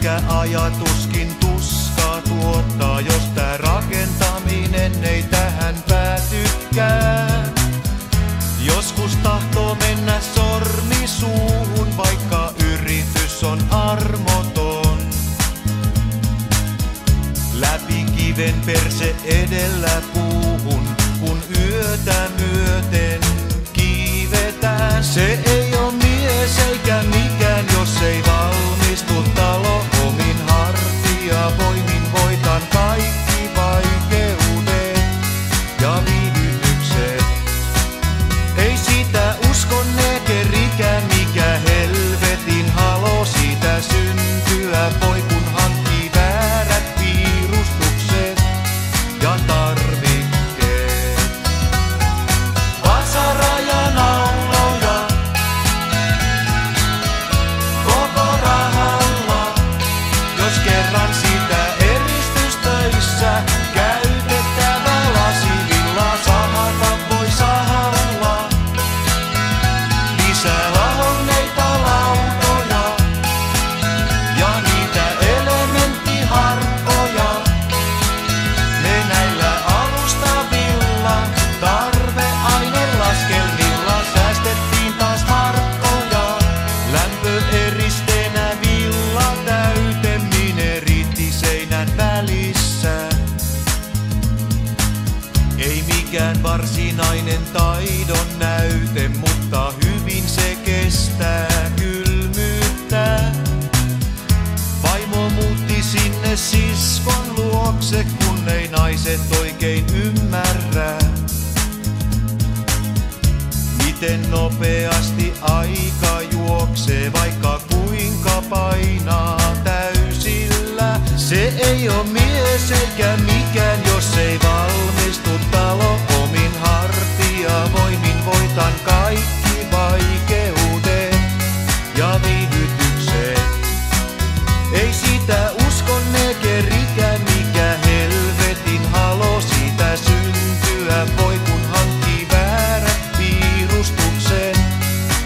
mikä ajatuskin tuskaa tuottaa, jos tää rakentaminen ei tähän päätykään. Joskus tahtoo mennä sormi suuhun, vaikka yritys on armoton. Läpi kiven perse edellä puuhun, kun yötä myöten kiivetään. Se ei oo mies eikä mikään, jos ei valmistu talo omin hartiavoimin. Voitan kaikki vaikeudet ja viivytykset. Ei sitä usko nekerikään, mikä helvetin halo siitä syntyä voi, kun hankkii väärät piirustukset ja tarvikkeet. Vasara ja nauloja koko rahalla, jos kerran sitä eristystöissä käytettävä lasivilla sahata voi sahalla. Lisää lahonneita lautoja ja niitä elementtiharkkoja. Me näillä alustavilla tarveainelaskelmilla säästettiin taas markkoja. Lämpöeristeenä villa täyteminen riitti seinän välissä. Ei mikään varsinainen taidon näyte, mutta hyvin se kestää kylmyyttä. Vaimo muutti sinne siskon luokse, kun ei naiset oikein ymmärrä, miten nopeasti aika juoksee, vaikka kuinka painaa täysillä. Se ei oo mies eikä mikään, jos ei valmistu talo omin hartiavoimin. Voitan kaikki vaikeudet ja viivytykset. Ei sitä usko nekerikään, mikä helvetin halo siitä syntyä voi, kun hankkii väärät piirustukset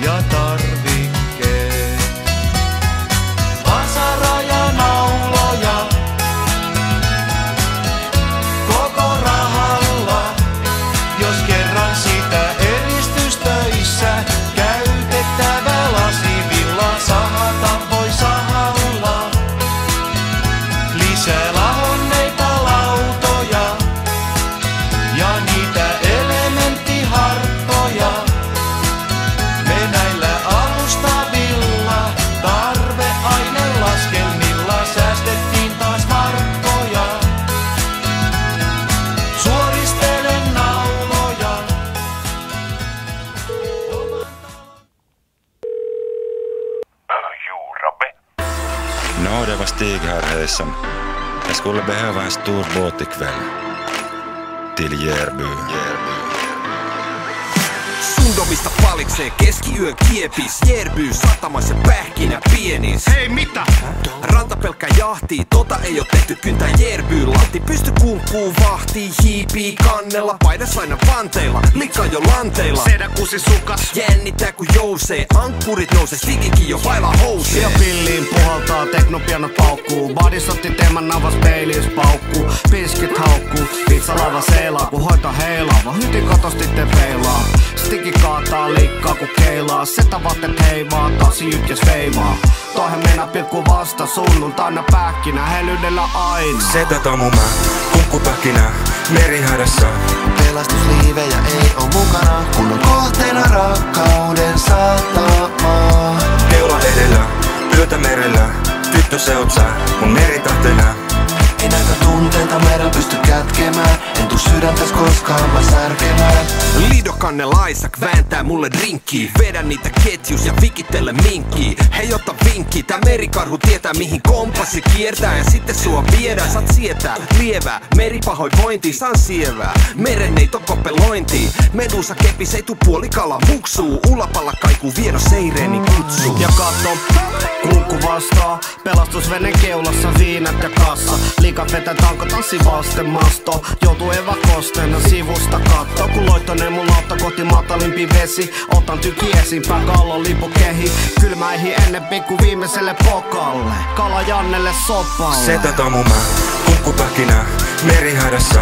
ja tarvikkeet. Vasara ja nauloja koko rahalla, jos kerran sitä eristystöissä käytettävä lasivilla sahata voi sahalla. Lisää lahonneita lautoja ja niitä elementtiharkkoja. Me näillä alustavilla tarveainelaskelmilla säästettiin taas markkoja. Suoristelen nauloja. Ja, det var Stig här hejsan. Jag skulle behöva en stor båt ikväll. Till Järby. Sundomista paliksee keskiyön kiepis. Järby satamassa pähkinä pienis. Hei mitä? Rantapelkkä jahtii, tota ei oo tehty kyntää Järby lahti. Pysty kunkkuu vahtii, hiipii kannella. Paidas aina panteilla, likka jo lanteilla. Sedä kusi sukas. Jännittää kun jousee, ankkurit nousee, Stigikin jo vailla housee. Ja pilliin puhaltaa, teknopianot paukkuu. Badisotti teeman navas peiliis paukkuu. Piskit haukkuu, pizzalaiva seilaa, kun hoito heilaa. Vaan hyti katostitte peilaa. Stigi kaataa, liikkaa kun keilaa. Setavaatteet heivaa, taas jytkäs veivaa. Toihan mennä pilkku vasta sunnuntaina pähkinä, helyydellä aina. Setä tomumää, kunkkupähkinä, merihädässä. Pelastusliivejä ei oo mukana, kun on kohteena rakkauden satama. Keula edellä, yötä merellä, tyttö se oot sä, mun meritähtenä. Ei näitä tunteita meidän pysty kätkemään, en tuu sydäntäs koskaan mä särkemään. Lidokanne Laisak vääntää mulle drinkkiä. Vedän niitä ketjus ja vikittele minkkiä. Hei ota vinkki, tää merikarhu tietää mihin kompassi kiertää. Ja sitten sua viedään, saat sietää lievää. Meripahoinvointi, saan sievää. Meren ei kopelointi. Medusa kepis ei tuu puolikala muksuu. Ulapalla kaikuu vieno seireeni kutsuu. Ja katso, kunkku vastaa, Pelastusvenen keulassa viinat ja kassa. Liikat vetää tanko tanssi vasten masto. Joutuu evakosteena sivusta kattoo. Kun loittonee mun lautta kohti matalimpi vesi. Otan tyki esimpää kallon lipukehi. Kylmäihin ennen pikku viimeiselle pokalle. Kala Jannelle sopalle. Setä Tomu mä, kunkkupähkinä, merihädässä.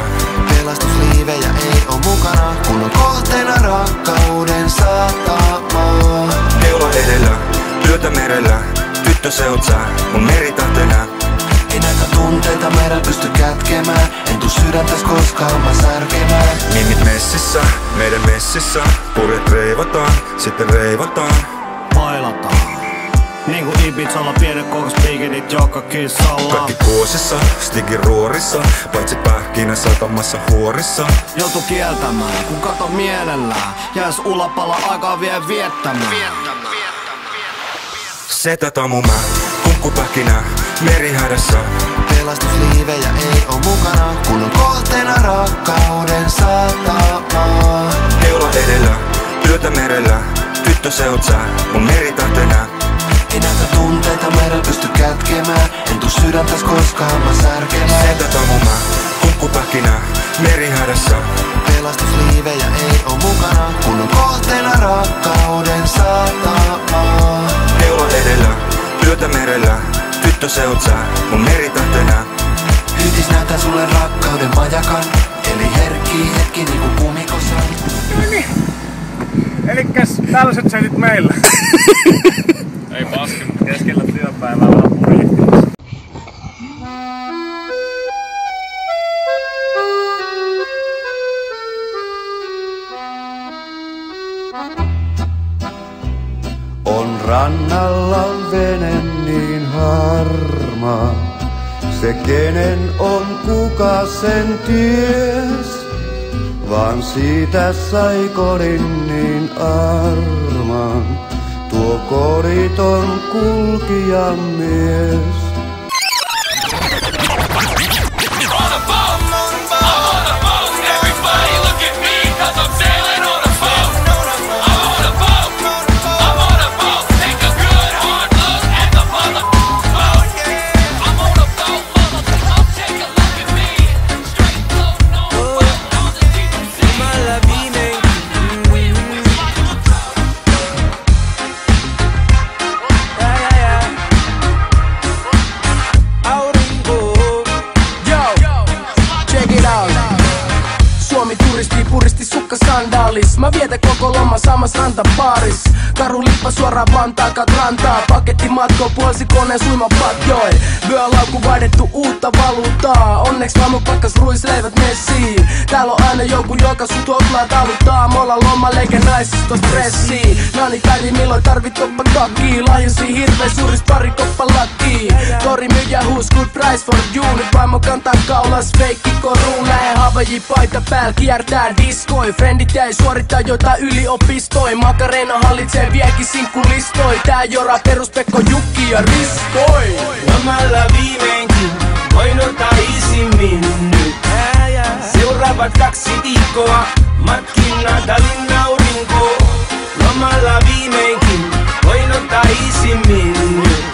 Pelastusliivejä ei oo mukana, kun on kohteena rakkauden satama. Neula edellä, työtä merellä, tyttö se oot sä, mun meritähtenä. Ei näitä tunteita merellä pysty kätkemään, en tuu sydäntäs koskaan mä särkemään. Mimmit messissä, meidän messissä, purjet reivataan, sitten reivataan. Pailataan. Niinku Ibizalla pienet kokospiikinit joka kissalla. Kaikki kuosissa, stigin ruorissa, paitsi pähkinä satamassa huorissa. Joutu kieltämään, kun kato mielellään. Jäis ulapalla aikaa vie viettämään. Setä Tomu mä, kunkkupähkinä, merihädässä. Pelastusliivejä ei oo mukana, kun on kohteena rakkauden satama. Neula edellä, työtä merellä, tyttö se oot sä, mun meritähtenä. Ei näitä tunteita merellä pysty kätkemään, en tuu sydäntäs koskaan mä särkemään. Setä Tomu mä, kunkkupähkinä, merihädässä. Pelastusliivejä ei oo mukana, kun on kohteena rakkauden satama. Neula edellä, työtä merellä, tyttö se oot sä, mun meritähtenä. Hytis näyttää sulle rakkauden majakan, eli herkkii hetki niinku kumikosan. Elikkäs tällaiset setit meillä. Ei paski, mutta keskellä työpäivää vähän purjehtimassa. On rannalla vene niin harmaa, se kenen on kuka sen ties. Vaan siitä sai kodin niin armaan, tuo koriton kulkijamies. Puristi sukka sandaalis. Mä vietän koko loma samassa rantapaaris. Karu lippa suoraan Vantaakat rantaa. Paketti matko puolsi koneen suimapatjoin. Vyölaukku vaihdettu uutta valuuttaa. Onneks vaamu pakkas ruisleivät messiin. Täällä on aina joku joka sut hoplaa taluttaa. Molla loma leikä naisista stressiin. Nani päivi milloin tarvit koppa kakkii. Lahjusi hirvees suuris pari koppa lakkii. Tori myyjä huus good price for you. Nyt vaimo kantaa kaulas feikki koruun. Lähe Havaji paita pääl kiertää diskoi. Frendit jäi suorittaa jotain yliopistoin. Makarena hallitsee viekin sinkkulistoi. Tää jora peruspekko Jukki ja Riskoi. Lomalla viimeinkin voin ottaa isimmin nyt. Seuraavat 2 viikkoa matkin Natalin aurinko. Lomalla viimeinkin voin ottaa isimmin nyt.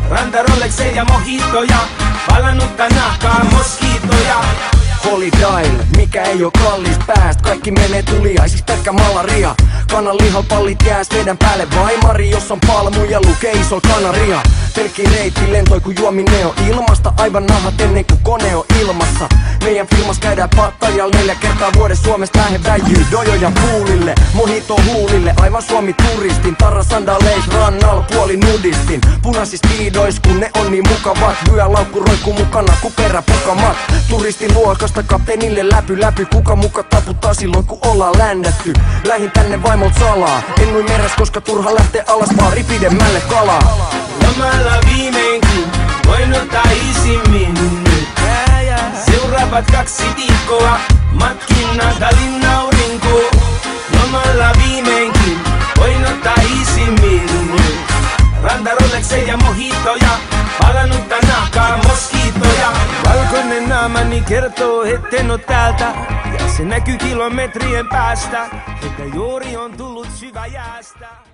Ranta Rolexeja ja mojitoja, palannutta nahkaa moskiitoja. Holy Dial, mikä ei oo kallis pääst. Kaikki menee tuliaisis pelkkä malaria. Kanan lihapallit jääs meidän päälle vaimari. Jos on palmuja lukee iso kanaria. Pelkki reitti lentoi kun juominen on ilmasta. Aivan nahat ennen kuin kone on ilmassa. Meidän filmas käydään Pattajalla 4 kertaa vuodessa. Suomesta lähe väijyy dojoja puulille. Mojito huulille, aivan Suomi turistin. Tarra sandaleis rannalla puoli nudistin. Punaisis piidois kun ne on niin mukavat. Vyölaukku roikkuu mukana ku peräpukamat. Turistin luokasta kapteenille läpy. Kuka muka taputtaa silloin kun ollaan ländätty. Lähin tänne vaimolta salaa. En nui meräs koska turha lähtee alas vaan pidemmälle kalaa. Lomalla viimeinkin voin ottaa isimmin nyt. Seuraavat 2 viikkoa matkin Natalin aurinko. Lomalla viimeinkin voin ottaa isimmin nyt. Ranta Rolexeja ja mojitoja, palannutta nahkaa moskiitoja. Valkoinen naamani kertoo etten oo täältä. Ja se näkyy kilometrien päästä, että juuri on tullut syvä jäästä.